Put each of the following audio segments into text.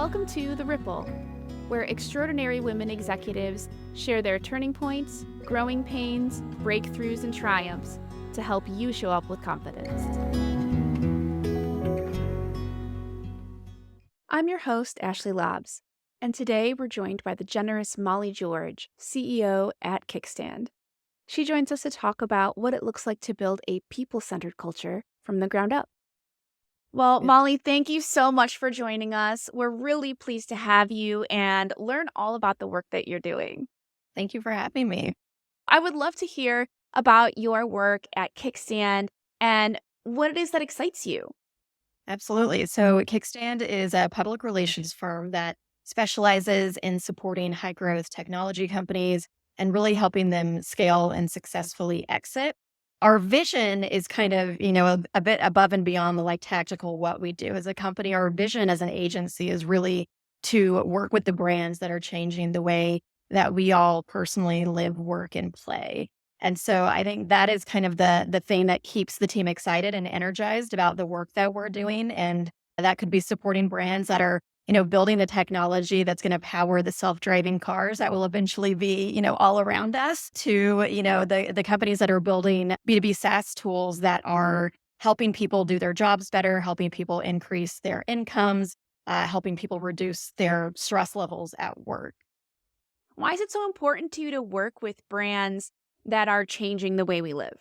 Welcome to The Ripple, where extraordinary women executives share their turning points, growing pains, breakthroughs, and triumphs to help you show up with confidence. I'm your host, Ashley Lobbs, and today we're joined by the generous Molly George, CEO at Kickstand. She joins us to talk about what it looks like to build a people-centered culture from the ground up. Well, Molly, thank you so much for joining us. We're really pleased to have you and learn all about the work that you're doing. Thank you for having me. I would love to hear about your work at Kickstand and what it is that excites you. Absolutely. So, Kickstand is a public relations firm that specializes in supporting high growth technology companies and really helping them scale and successfully exit. Our vision is kind of, a bit above and beyond the tactical what we do as a company. Our vision as an agency is really to work with the brands that are changing the way that we all personally live, work, and play. And so I think that is kind of the thing that keeps the team excited and energized about the work that we're doing. And that could be supporting brands that are, building the technology that's going to power the self-driving cars that will eventually be, all around us to, the companies that are building B2B SaaS tools that are helping people do their jobs better, helping people increase their incomes, helping people reduce their stress levels at work. Why is it so important to you to work with brands that are changing the way we live?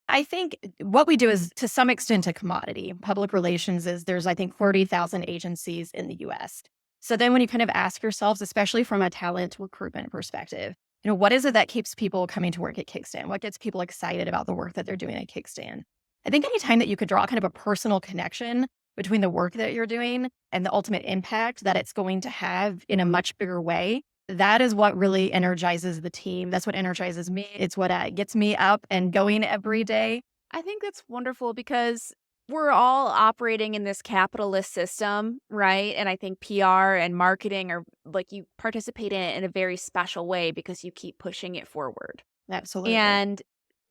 I think what we do is to some extent a commodity. Public relations is there's, I think, 40,000 agencies in the US. So then when you kind of ask yourselves, especially from a talent recruitment perspective, what is it that keeps people coming to work at Kickstand? What gets people excited about the work that they're doing at Kickstand? I think anytime that you could draw kind of a personal connection between the work that you're doing and the ultimate impact that it's going to have in a much bigger way, that is what really energizes the team. That's what energizes me. It's what gets me up and going every day. I think that's wonderful because we're all operating in this capitalist system, right? And I think PR and marketing are like you participate in it in a very special way because you keep pushing it forward. Absolutely. And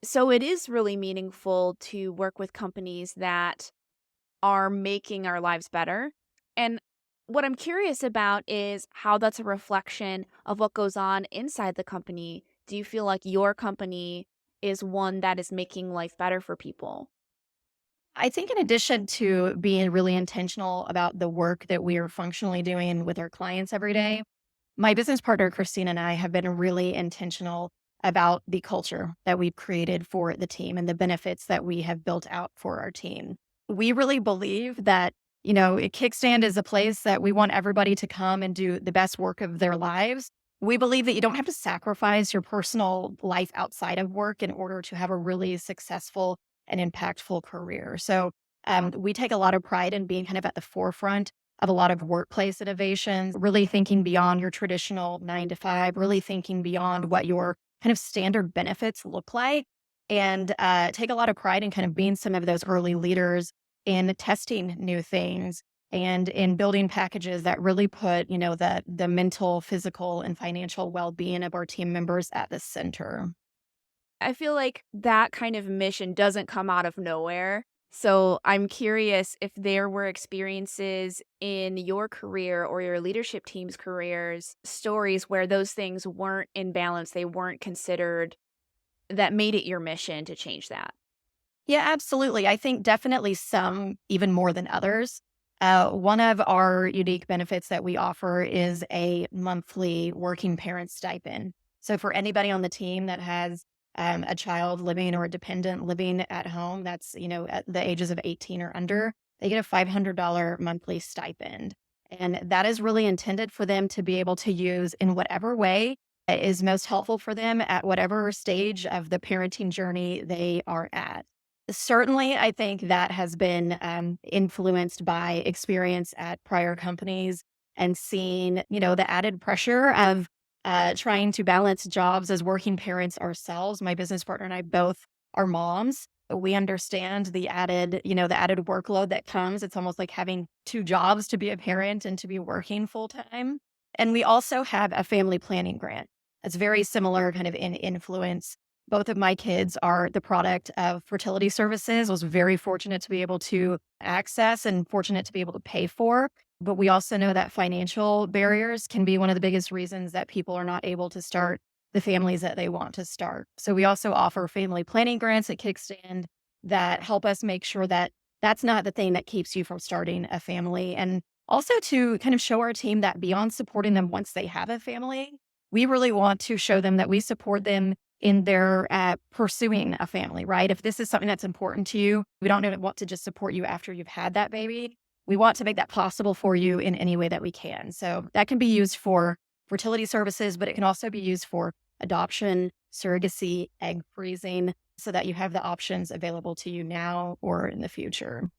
so it is really meaningful to work with companies that are making our lives better. And what I'm curious about is how that's a reflection of what goes on inside the company. Do you feel like your company is one that is making life better for people? I think in addition to being really intentional about the work that we are functionally doing with our clients every day, my business partner, Christine, and I have been really intentional about the culture that we've created for the team and the benefits that we have built out for our team. We really believe that, Kickstand is a place that we want everybody to come and do the best work of their lives. We believe that you don't have to sacrifice your personal life outside of work in order to have a really successful and impactful career. So we take a lot of pride in being kind of at the forefront of a lot of workplace innovations, really thinking beyond your traditional 9 to 5, really thinking beyond what your kind of standard benefits look like, and take a lot of pride in kind of being some of those early leaders in testing new things and in building packages that really put, the mental, physical, and financial well-being of our team members at the center. I feel like that kind of mission doesn't come out of nowhere. So I'm curious if there were experiences in your career or your leadership team's careers, stories where those things weren't in balance, they weren't considered, that made it your mission to change that. Yeah, absolutely. I think definitely some even more than others. One of our unique benefits that we offer is a monthly working parent stipend. So for anybody on the team that has a child living or a dependent living at home that's, at the ages of 18 or under, they get a $500 monthly stipend. And that is really intended for them to be able to use in whatever way is most helpful for them at whatever stage of the parenting journey they are at. Certainly, I think that has been influenced by experience at prior companies and seeing, the added pressure of trying to balance jobs as working parents ourselves. My business partner and I both are moms. We understand the added workload that comes. It's almost like having two jobs to be a parent and to be working full time. And we also have a family planning grant. It's very similar kind of in influence. Both of my kids are the product of fertility services. I was very fortunate to be able to access and fortunate to be able to pay for. But we also know that financial barriers can be one of the biggest reasons that people are not able to start the families that they want to start. So we also offer family planning grants at Kickstand that help us make sure that that's not the thing that keeps you from starting a family. And also to kind of show our team that beyond supporting them once they have a family, we really want to show them that we support them in their pursuing a family, right? If this is something that's important to you, we don't want to just support you after you've had that baby. We want to make that possible for you in any way that we can. So that can be used for fertility services, but it can also be used for adoption, surrogacy, egg freezing, so that you have the options available to you now or in the future.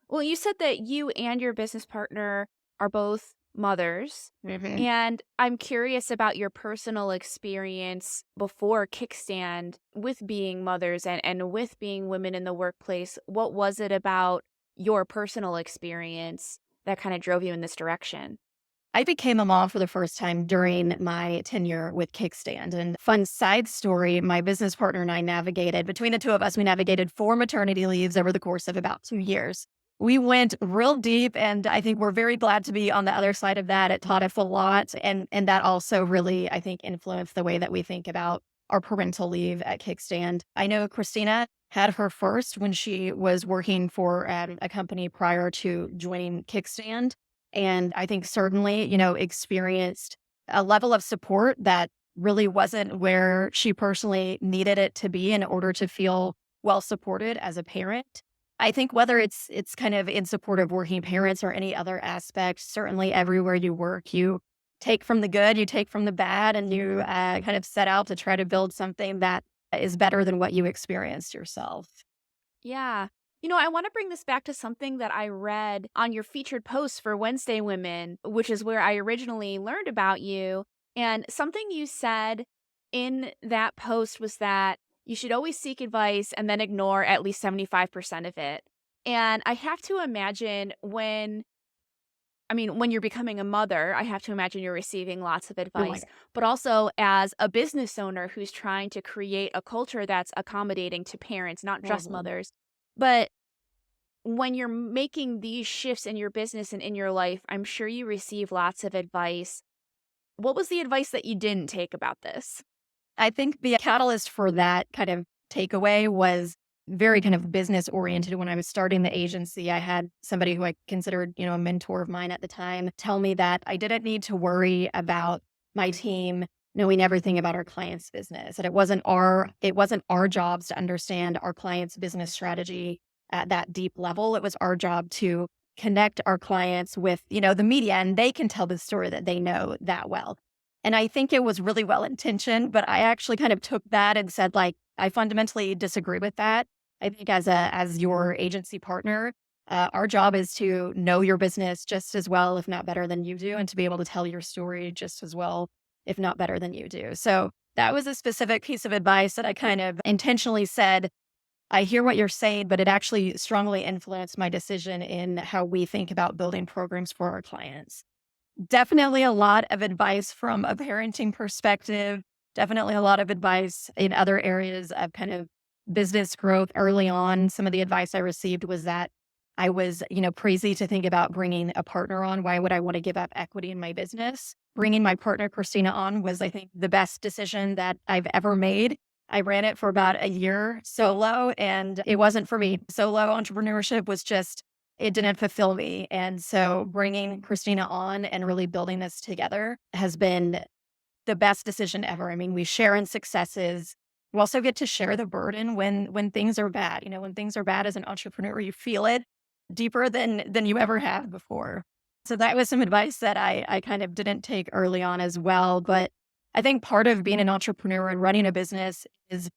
Well, you said that you and your business partner are both mothers. Hmm. And I'm curious about your personal experience before Kickstand with being mothers and with being women in the workplace. What was it about your personal experience that kind of drove you in this direction? I became a mom for the first time during my tenure with Kickstand. And fun side story, my business partner and I navigated, between the two of us, we navigated 4 maternity leaves over the course of about 2 years. We went real deep, and I think we're very glad to be on the other side of that. It taught us a lot. And that also really, I think, influenced the way that we think about our parental leave at Kickstand. I know Christina had her first when she was working for a company prior to joining Kickstand. And I think certainly, experienced a level of support that really wasn't where she personally needed it to be in order to feel well supported as a parent. I think whether it's kind of in support of working parents or any other aspect, certainly everywhere you work, you take from the good, you take from the bad, and you kind of set out to try to build something that is better than what you experienced yourself. Yeah. I want to bring this back to something that I read on your featured post for Wednesday Women, which is where I originally learned about you. And something you said in that post was that you should always seek advice and then ignore at least 75% of it. And I have to imagine when you're becoming a mother, I have to imagine you're receiving lots of Oh my advice, God. but also as a business owner who's trying to create a culture that's accommodating to parents, not just Mhm. mothers. But when you're making these shifts in your business and in your life, I'm sure you receive lots of advice. What was the advice that you didn't take about this? I think the catalyst for that kind of takeaway was very kind of business oriented. When I was starting the agency, I had somebody who I considered, a mentor of mine at the time tell me that I didn't need to worry about my team knowing everything about our client's business. That it wasn't our jobs to understand our client's business strategy at that deep level. It was our job to connect our clients with, the media, and they can tell the story that they know that well. And I think it was really well intentioned, but I actually kind of took that and said, like, I fundamentally disagree with that. I think as your agency partner, our job is to know your business just as well, if not better than you do, and to be able to tell your story just as well, if not better than you do. So that was a specific piece of advice that I kind of intentionally said, I hear what you're saying, but it actually strongly influenced my decision in how we think about building programs for our clients. Definitely a lot of advice from a parenting perspective. Definitely a lot of advice in other areas of kind of business growth early on. Some of the advice I received was that I was, crazy to think about bringing a partner on. Why would I want to give up equity in my business? Bringing my partner, Christina, on was, I think, the best decision that I've ever made. I ran it for about a year solo, and it wasn't for me. Solo entrepreneurship was just it didn't fulfill me. And so bringing Christina on and really building this together has been the best decision ever. I mean, we share in successes. We also get to share the burden when things are bad. When things are bad as an entrepreneur, you feel it deeper than you ever have before. So that was some advice that I kind of didn't take early on as well. But I think part of being an entrepreneur and running a business is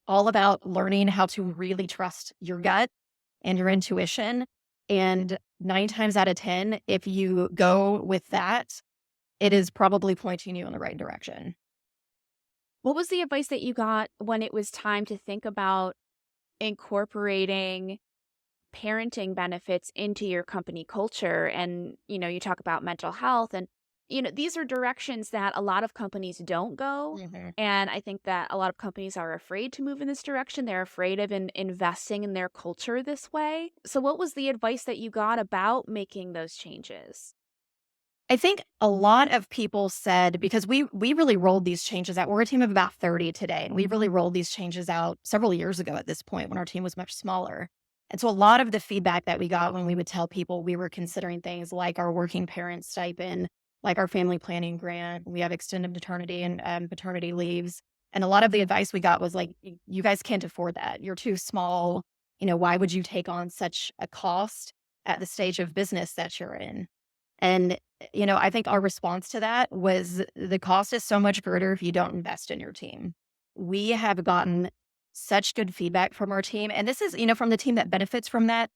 all about learning how to really trust your gut and your intuition. And 9 times out of 10, if you go with that, it is probably pointing you in the right direction. What was the advice that you got when it was time to think about incorporating parenting benefits into your company culture? And, you talk about mental health. And these are directions that a lot of companies don't go. Mhm. And I think that a lot of companies are afraid to move in this direction. They're afraid of investing in their culture this way. So, what was the advice that you got about making those changes? I think a lot of people said because we really rolled these changes out. We're a team of about 30 today, and we really rolled these changes out several years ago at this point when our team was much smaller. And so a lot of the feedback that we got when we would tell people we were considering things like our working parent stipend, like our family planning grant, we have extended maternity and paternity leaves. And a lot of the advice we got was like, you guys can't afford that. You're too small. Why would you take on such a cost at the stage of business that you're in? And, I think our response to that was the cost is so much greater if you don't invest in your team. We have gotten such good feedback from our team. And this is, from the team that benefits from that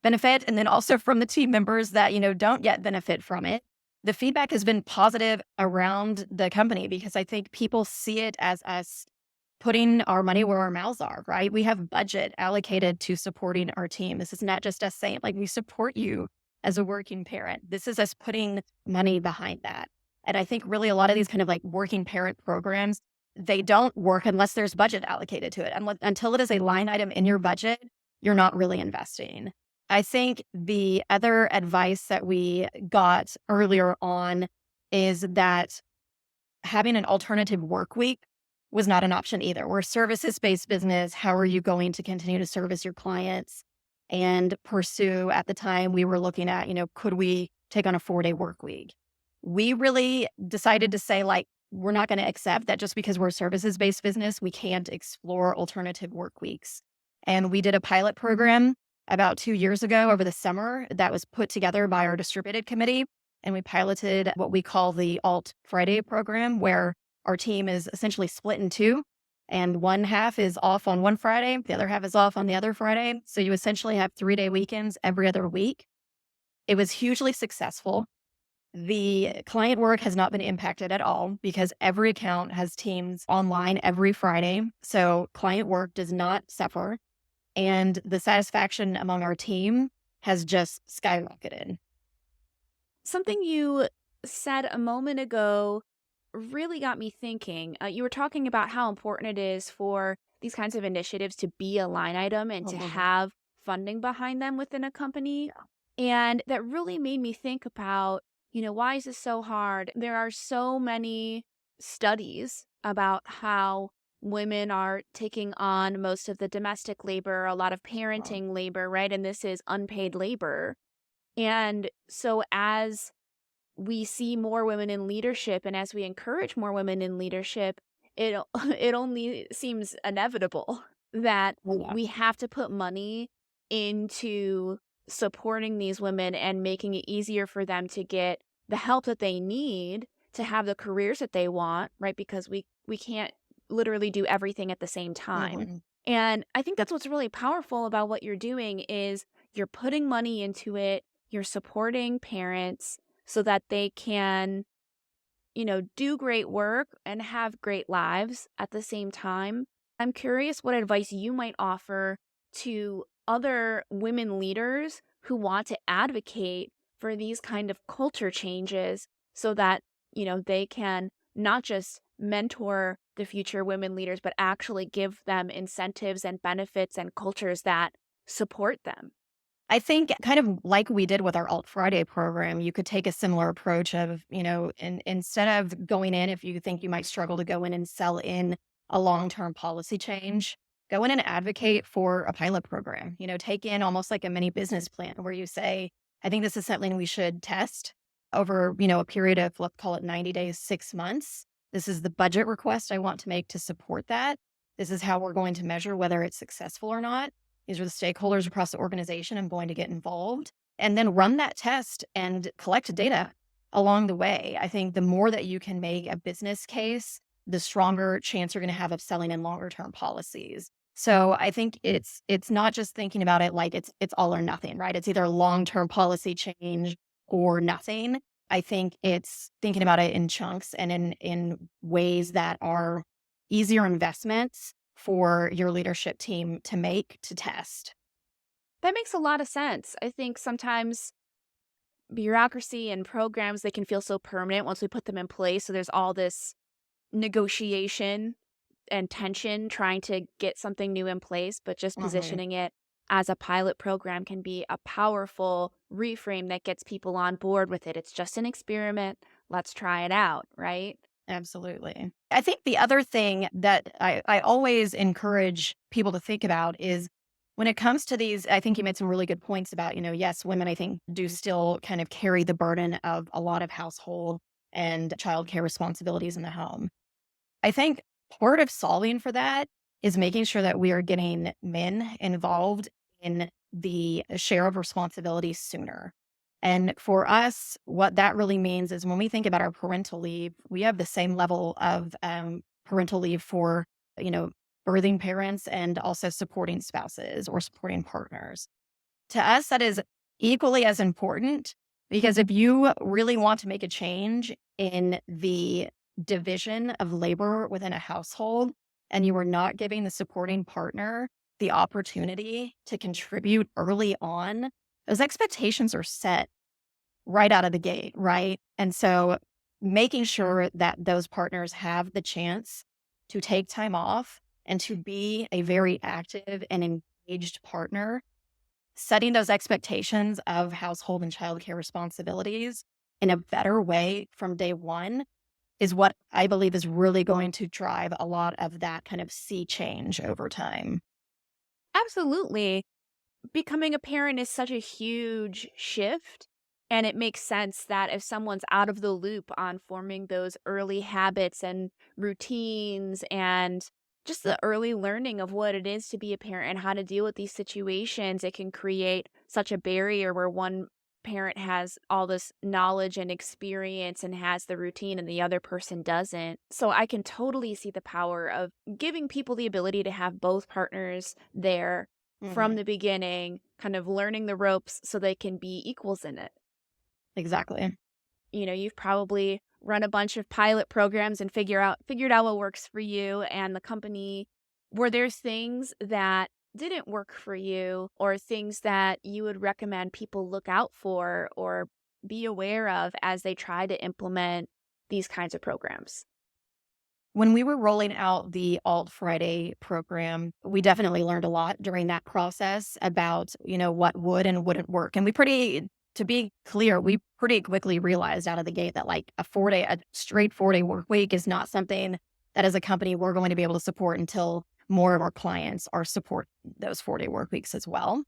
benefit, and then also from the team members that, don't yet benefit from it. The feedback has been positive around the company because I think people see it as us putting our money where our mouths are, right? We have budget allocated to supporting our team. This is not just us saying, like, we support you as a working parent. This is us putting money behind that. And I think really a lot of these kind of like working parent programs, they don't work unless there's budget allocated to it. Until it is a line item in your budget, you're not really investing. I think the other advice that we got earlier on is that having an alternative work week was not an option either. We're a services based business. How are you going to continue to service your clients and pursue? At the time, we were looking at, could we take on a 4-day work week? We really decided to say, like, we're not going to accept that just because we're a services based business, we can't explore alternative work weeks. And we did a pilot program about 2 years ago over the summer that was put together by our distributed committee, and we piloted what we call the Alt Friday program, where our team is essentially split in two, and one half is off on one Friday, the other half is off on the other Friday. So you essentially have 3-day weekends every other week. It was hugely successful. The client work has not been impacted at all because every account has teams online every Friday. So client work does not suffer. And the satisfaction among our team has just skyrocketed. Something you said a moment ago really got me thinking. You were talking about how important it is for these kinds of initiatives to be a line item and to Mhm. have funding behind them within a company. And that really made me think about, why is this so hard? There are so many studies about how women are taking on most of the domestic labor, a lot of Wow. parenting labor, right? And this is unpaid labor. And so as we see more women in leadership and as we encourage more women in leadership, it only seems inevitable that Yeah. we have to put money into supporting these women and making it easier for them to get the help that they need to have the careers that they want, right? Because we can't literally do everything at the same time. Mhm. And I think that's what's really powerful about what you're doing is you're putting money into it, you're supporting parents so that they can, do great work and have great lives at the same time. I'm curious what advice you might offer to other women leaders who want to advocate for these kind of culture changes so that, they can not just mentor the future women leaders, but actually give them incentives and benefits and cultures that support them. I think kind of like we did with our Alt Friday program, you could take a similar approach of, instead of going in, if you think you might struggle to go in and sell in a long-term policy change, go in and advocate for a pilot program, take in almost like a mini business plan where you say, I think this is something we should test over, a period of, let's call it 90 days, 6 months. This is the budget request I want to make to support that. This is how we're going to measure whether it's successful or not. These are the stakeholders across the organization I'm going to get involved, and then run that test and collect data along the way. I think the more that you can make a business case, the stronger chance you're going to have of selling in longer term policies. So I think it's not just thinking about it like it's all or nothing, right? It's either long term policy change or nothing. I think it's thinking about it in chunks and in ways that are easier investments for your leadership team to make to test. That makes a lot of sense. I think sometimes bureaucracy and programs, they can feel so permanent once we put them in place. So there's all this negotiation and tension trying to get something new in place, but just Mhm. positioning it as a pilot program can be a powerful reframe that gets people on board with it. It's just an experiment. Let's try it out, right? Absolutely. I think the other thing that I always encourage people to think about is when it comes to these, I think you made some really good points about, yes, women, I think, do still kind of carry the burden of a lot of household and childcare responsibilities in the home. I think part of solving for that is making sure that we are getting men involved in the share of responsibility sooner. And for us, what that really means is when we think about our parental leave, we have the same level of parental leave for, you know, birthing parents and also supporting spouses or supporting partners. To us, that is equally as important because if you really want to make a change in the division of labor within a household and you are not giving the supporting partner the opportunity to contribute early on, those expectations are set right out of the gate, right? And so making sure that those partners have the chance to take time off and to be a very active and engaged partner, setting those expectations of household and childcare responsibilities in a better way from day one is what I believe is really going to drive a lot of that kind of sea change over time. Absolutely. Becoming a parent is such a huge shift. And it makes sense that if someone's out of the loop on forming those early habits and routines and just the early learning of what it is to be a parent and how to deal with these situations, it can create such a barrier where one parent has all this knowledge and experience and has the routine and the other person doesn't. So I can totally see the power of giving people the ability to have both partners there from Mhm. the beginning, kind of learning the ropes so they can be equals in it. Exactly. You've probably run a bunch of pilot programs and figured out what works for you and the company. Were there things that didn't work for you or things that you would recommend people look out for or be aware of as they try to implement these kinds of programs? When we were rolling out the Alt Friday program, we definitely learned a lot during that process about, what would and wouldn't work. And to be clear, we pretty quickly realized out of the gate that like a straight 4-day work week is not something that as a company we're going to be able to support until more of our clients are supporting those 4-day work weeks as well.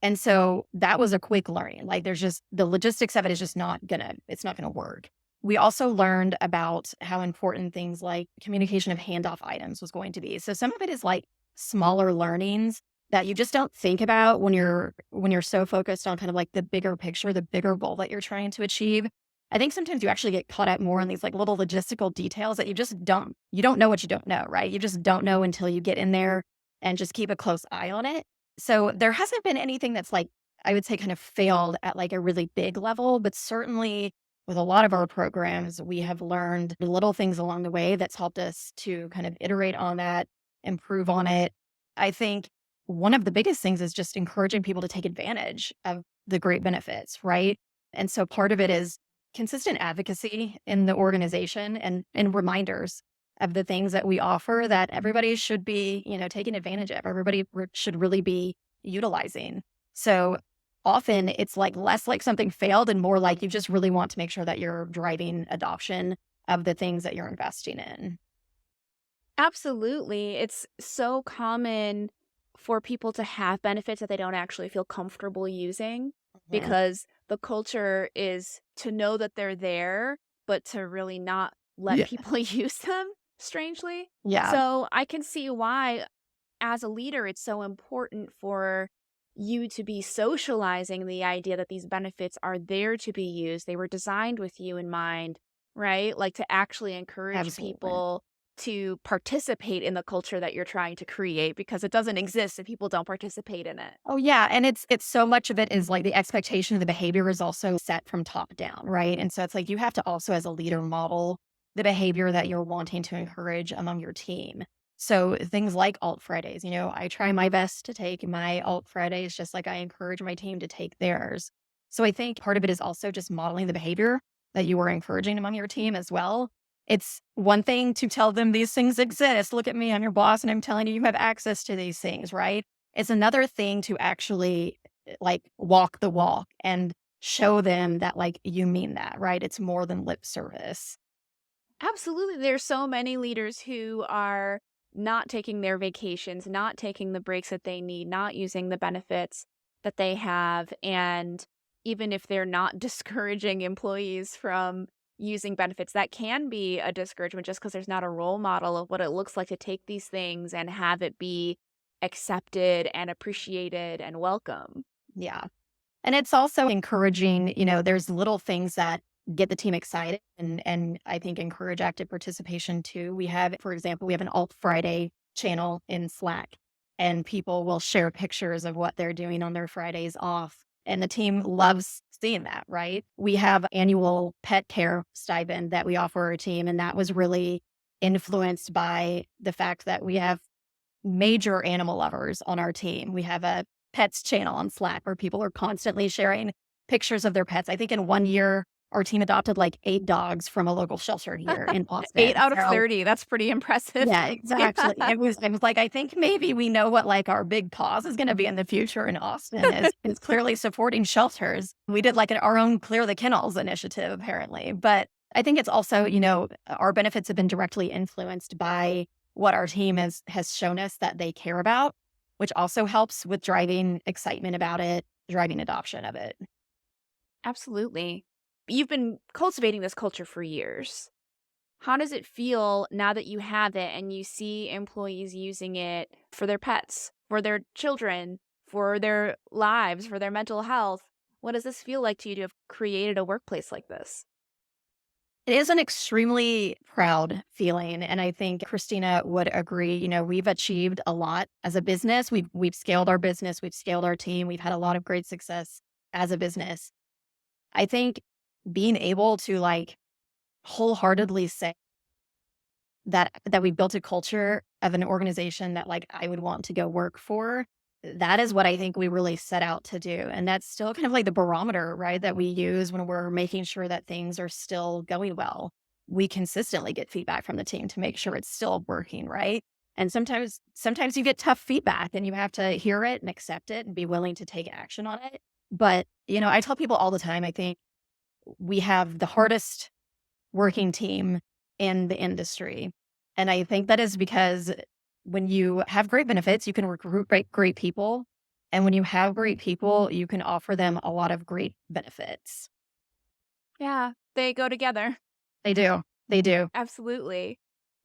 And so that was a quick learning. Like there's just the logistics of it is just it's not gonna work. We also learned about how important things like communication of handoff items was going to be. So some of it is like smaller learnings that you just don't think about when you're so focused on kind of like the bigger picture, the bigger goal that you're trying to achieve. I think sometimes you actually get caught up more in these like little logistical details that you don't know what you don't know, right? You just don't know until you get in there and just keep a close eye on it. So there hasn't been anything that's like I would say kind of failed at like a really big level, but certainly with a lot of our programs, we have learned little things along the way that's helped us to kind of iterate on that, improve on it. I think one of the biggest things is just encouraging people to take advantage of the great benefits, right? And so part of it is consistent advocacy in the organization and reminders of the things that we offer that everybody should be, taking advantage of. Should really be utilizing. So often it's like less like something failed and more like you just really want to make sure that you're driving adoption of the things that you're investing in. Absolutely. It's so common for people to have benefits that they don't actually feel comfortable using Mhm. because the culture is to know that they're there, but to really not let Yeah. people use them, strangely. Yeah. So I can see why, as a leader, it's so important for you to be socializing the idea that these benefits are there to be used. They were designed with you in mind, right? Like to actually encourage Absolutely. people to participate in the culture that you're trying to create because it doesn't exist if people don't participate in it. Oh yeah, and it's so much of it is like the expectation of the behavior is also set from top down, right? And so it's like you have to also as a leader model the behavior that you're wanting to encourage among your team. So things like alt Fridays, I try my best to take my alt Fridays just like I encourage my team to take theirs. So I think part of it is also just modeling the behavior that you are encouraging among your team as well. It's one thing to tell them these things exist. Look at me, I'm your boss, and I'm telling you you have access to these things, right? It's another thing to actually like walk the walk and show them that like you mean that, right? It's more than lip service. Absolutely. There's so many leaders who are not taking their vacations, not taking the breaks that they need, not using the benefits that they have. And even if they're not discouraging employees from using benefits, that can be a discouragement just because there's not a role model of what it looks like to take these things and have it be accepted and appreciated and welcome. Yeah. And it's also encouraging, there's little things that get the team excited and I think encourage active participation too. We have, for example, we have an Alt Friday channel in Slack, and people will share pictures of what they're doing on their Fridays off. And the team loves seeing that, right? We have annual pet care stipend that we offer our team, and that was really influenced by the fact that we have major animal lovers on our team. We have a pets channel on Slack where people are constantly sharing pictures of their pets. I think in one year, our team adopted like 8 dogs from a local shelter here in 8 Boston. out of So 30. That's pretty impressive. yeah, Yeah. exactly. I was like, I think maybe we know what like our big cause is going to be in the future in Austin is clearly supporting shelters. We did like our own Clear the Kennels initiative apparently, but I think it's also, our benefits have been directly influenced by what our team has shown us that they care about, which also helps with driving excitement about it, driving adoption of it. Absolutely. You've been cultivating this culture for years. How does it feel now that you have it and you see employees using it for their pets, for their children, for their lives, for their mental health? What does this feel like to you to have created a workplace like this? It is an extremely proud feeling, and I think Christina would agree. We've achieved a lot as a business. We've scaled our business, we've scaled our team, we've had a lot of great success as a business. I think being able to like wholeheartedly say that we built a culture of an organization that like I would want to go work for, that is what I think we really set out to do. And that's still kind of like the barometer, right, that we use when we're making sure that things are still going well. We consistently get feedback from the team to make sure it's still working, right? And sometimes you get tough feedback and you have to hear it and accept it and be willing to take action on it. But, I tell people all the time, I think we have the hardest working team in the industry. And I think that is because when you have great benefits, you can recruit great people. And when you have great people, you can offer them a lot of great benefits. Yeah, they go together. They do. They do. Absolutely.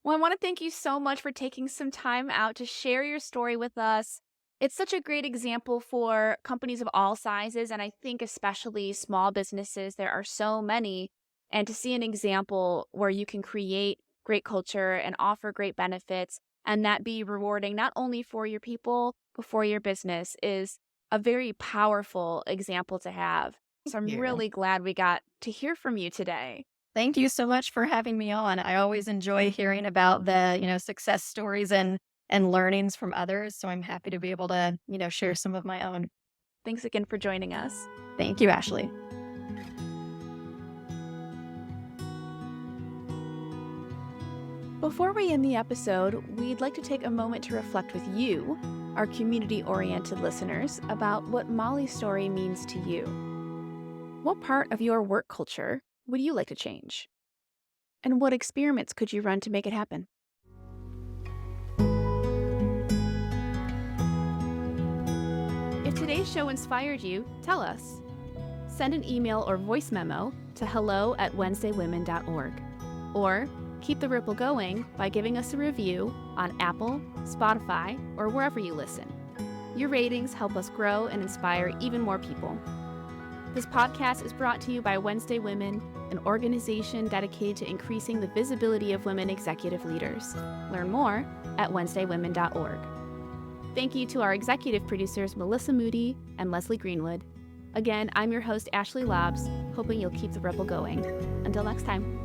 Well, I want to thank you so much for taking some time out to share your story with us. It's such a great example for companies of all sizes, and I think especially small businesses. There are so many. And to see an example where you can create great culture and offer great benefits and that be rewarding not only for your people, but for your business is a very powerful example to have. So I'm Yeah. really glad we got to hear from you today. Thank you so much for having me on. I always enjoy hearing about the, success stories and learnings from others. So I'm happy to be able to, share some of my own. Thanks again for joining us. Thank you, Ashley. Before we end the episode, we'd like to take a moment to reflect with you, our community-oriented listeners, about what Molly's story means to you. What part of your work culture would you like to change? And what experiments could you run to make it happen? If today's show inspired you, tell us. Send an email or voice memo to hello@wednesdaywomen.org. Or keep the ripple going by giving us a review on Apple, Spotify, or wherever you listen. Your ratings help us grow and inspire even more people. This podcast is brought to you by Wednesday Women, an organization dedicated to increasing the visibility of women executive leaders. Learn more at wednesdaywomen.org. Thank you to our executive producers, Melissa Moody and Leslie Greenwood. Again, I'm your host, Ashley Lobbs, hoping you'll keep the ripple going. Until next time.